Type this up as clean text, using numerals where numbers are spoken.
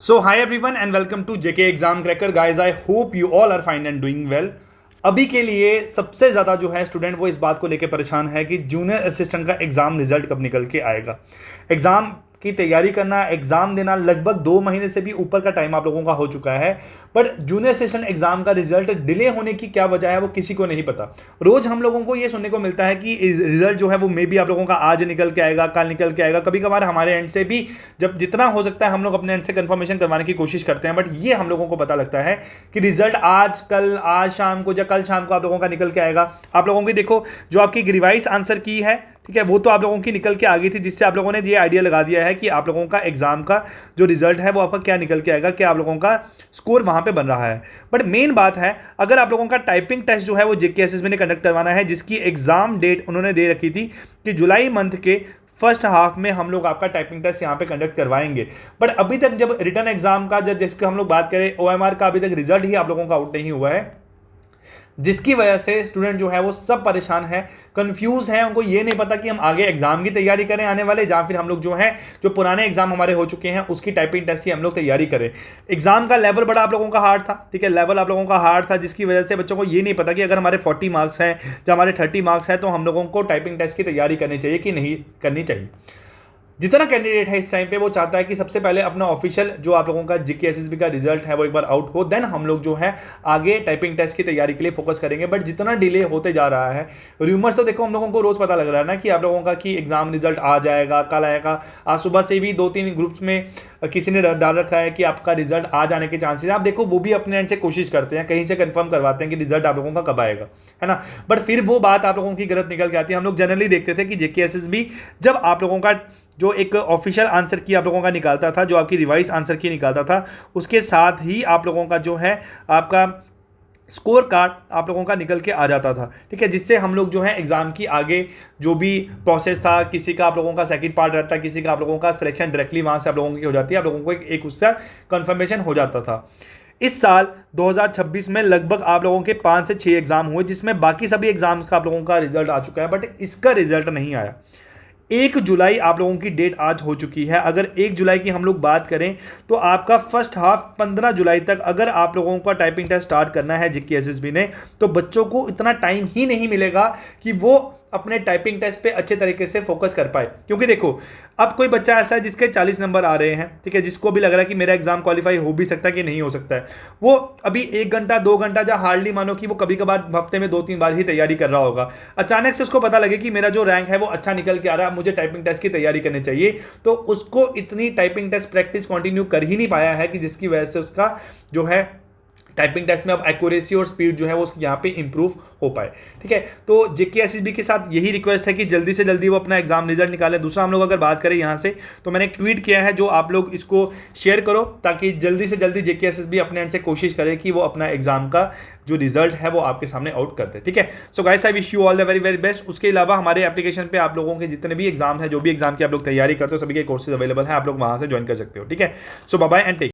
So hi everyone and welcome to JK Exam Cracker guys. I hope you all are fine and doing well. अभी के लिए सबसे ज़्यादा जो है स्टूडेंट वो इस बात को लेकर परेशान है कि जूनियर असिस्टेंट का एग्ज़ाम रिजल्ट कब निकल के आएगा। एग्ज़ाम की तैयारी करना, एग्ज़ाम देना लगभग 2 महीने से भी ऊपर का टाइम आप लोगों का हो चुका है, बट जूनियर असिस्टेंट एग्ज़ाम का रिजल्ट डिले होने की क्या वजह है वो किसी को नहीं पता। रोज़ हम लोगों को ये सुनने को मिलता है कि रिजल्ट जो है वो मे बी आप लोगों का आज निकल के आएगा, कल निकल के आएगा। कभी कभार हमारे एंड से भी जब जितना हो सकता है हम लोग अपने एंड से कंफर्मेशन करवाने की कोशिश करते हैं, बट ये हम लोगों को पता लगता है कि रिजल्ट आज कल, आज शाम को या कल शाम को आप लोगों का निकल के आएगा। आप लोगों की देखो जो आपकी रिवाइज आंसर की है, ठीक है, वो तो आप लोगों की निकल के आ गई थी, जिससे आप लोगों ने ये आइडिया लगा दिया है कि आप लोगों का एग्जाम का जो रिजल्ट है वो आपका क्या निकल के आएगा, क्या आप लोगों का स्कोर वहां पे बन रहा है। बट मेन बात है, अगर आप लोगों का टाइपिंग टेस्ट जो है वो जेकेएसएसबी ने कंडक्ट करवाना है, जिसकी एग्जाम डेट उन्होंने दे रखी थी कि जुलाई मंथ के फर्स्ट हाफ में हम लोग आपका टाइपिंग टेस्ट यहाँ पे कंडक्ट करवाएंगे। बट अभी तक जब रिटर्न एग्जाम का जब जिसकी हम लोग बात करें, ओएमआर का अभी तक रिजल्ट ही आप लोगों का आउट नहीं हुआ है, जिसकी वजह से स्टूडेंट जो है वो सब परेशान है, कंफ्यूज है। उनको ये नहीं पता कि हम आगे एग्जाम की तैयारी करें आने वाले, या फिर हम लोग जो है जो पुराने एग्जाम हमारे हो चुके हैं उसकी टाइपिंग टेस्ट की हम लोग तैयारी करें। एग्जाम का लेवल बड़ा आप लोगों का हार्ड था, ठीक है, लेवल आप लोगों का हार्ड था, जिसकी वजह से बच्चों को ये नहीं पता कि अगर हमारे 40 मार्क्स हैं या हमारे 30 मार्क्स हैं तो हम लोगों को टाइपिंग टेस्ट की तैयारी करनी चाहिए कि नहीं करनी चाहिए। जितना कैंडिडेट है इस टाइम पे वो चाहता है कि सबसे पहले अपना ऑफिशियल जो आप लोगों का जेकेएसएसबी का रिजल्ट है वो एक बार आउट हो, देन हम लोग जो है आगे टाइपिंग टेस्ट की तैयारी के लिए फोकस करेंगे। बट जितना डिले होते जा रहा है, रूमर्स तो देखो हम लोगों को रोज पता लग रहा है ना कि आप लोगों का कि एग्जाम रिजल्ट आ जाएगा, कल आएगा। आज सुबह से भी 2-3 ग्रुप्स में किसी ने डाल रखा है कि आपका रिजल्ट आ जाने के चांसेस। आप देखो वो भी अपने एंड से कोशिश करते हैं, कहीं से कंफर्म करवाते हैं कि रिजल्ट आप लोगों का कब आएगा, है ना। बट फिर वो बात आप लोगों की गलत निकल के आती है। हम लोग जनरली देखते थे कि जेकेएसएसबी जब आप लोगों का जो एक ऑफिशियल आंसर की आप लोगों का निकालता था, जो आपकी रिवाइज आंसर की निकालता था, उसके साथ ही आप लोगों का जो है आपका स्कोर कार्ड आप लोगों का निकल के आ जाता था, ठीक है, जिससे हम लोग जो है एग्जाम की आगे जो भी प्रोसेस था, किसी का आप लोगों का सेकंड पार्ट रहता है, किसी का आप लोगों का सिलेक्शन डायरेक्टली वहां से आप लोगों की हो जाती है, आप लोगों को एक उससे कंफर्मेशन हो जाता था। इस साल 2026 में लगभग आप लोगों के 5 से 6 एग्जाम हुए, जिसमें बाकी सभी एग्जाम का आप लोगों का रिजल्ट आ चुका है, बट इसका रिजल्ट नहीं आया। 1 जुलाई आप लोगों की डेट आज हो चुकी है। अगर 1 जुलाई की हम लोग बात करें तो आपका फर्स्ट हाफ 15 जुलाई तक अगर आप लोगों का टाइपिंग टेस्ट स्टार्ट करना है जेकेएसएसबी ने, तो बच्चों को इतना टाइम ही नहीं मिलेगा कि वो अपने टाइपिंग टेस्ट पे अच्छे तरीके से फोकस कर पाए। क्योंकि देखो अब कोई बच्चा ऐसा है जिसके 40 नंबर आ रहे हैं, ठीक है, जिसको भी लग रहा है कि मेरा एग्जाम क्वालिफाई हो भी सकता है कि नहीं हो सकता है, वो अभी 1 घंटा 2 घंटा या हार्डली मानो कि वो कभी कभार हफ्ते में 2-3 बार ही तैयारी कर रहा होगा। अचानक से उसको पता लगे कि मेरा जो रैंक है वो अच्छा निकल के आ रहा है, मुझे टाइपिंग टेस्ट की तैयारी करनी चाहिए, तो उसको इतनी टाइपिंग टेस्ट प्रैक्टिस कंटिन्यू कर ही नहीं पाया है कि जिसकी वजह से उसका जो है टाइपिंग टेस्ट में अब एक्यूरेसी और स्पीड जो है वो यहाँ पे इंप्रूव हो पाए, ठीक है। तो जेकेएसएसबी के साथ यही रिक्वेस्ट है कि जल्दी से जल्दी वो अपना एग्जाम रिजल्ट निकाले। दूसरा हम लोग अगर बात करें यहाँ से, तो मैंने एक ट्वीट किया है, जो आप लोग इसको शेयर करो ताकि जल्दी से जल्दी जेकेएसएसबी अपने एंड से कोशिश करे कि वो अपना एग्जाम का जो रिजल्ट है वो आपके सामने आउट कर दे, ठीक है। So guys I wish you all the very very best. उसके अलावा हमारे एप्लीकेशन पे आप लोगों के जितने भी एग्जाम है, जो भी एग्जाम की आप लोग तैयारी करते हो, सभी के कोर्सेज अवेलेबल हैं, आप लोग वहाँ से ज्वाइन कर सकते हो, ठीक है। सो बाय बाय एंड टेक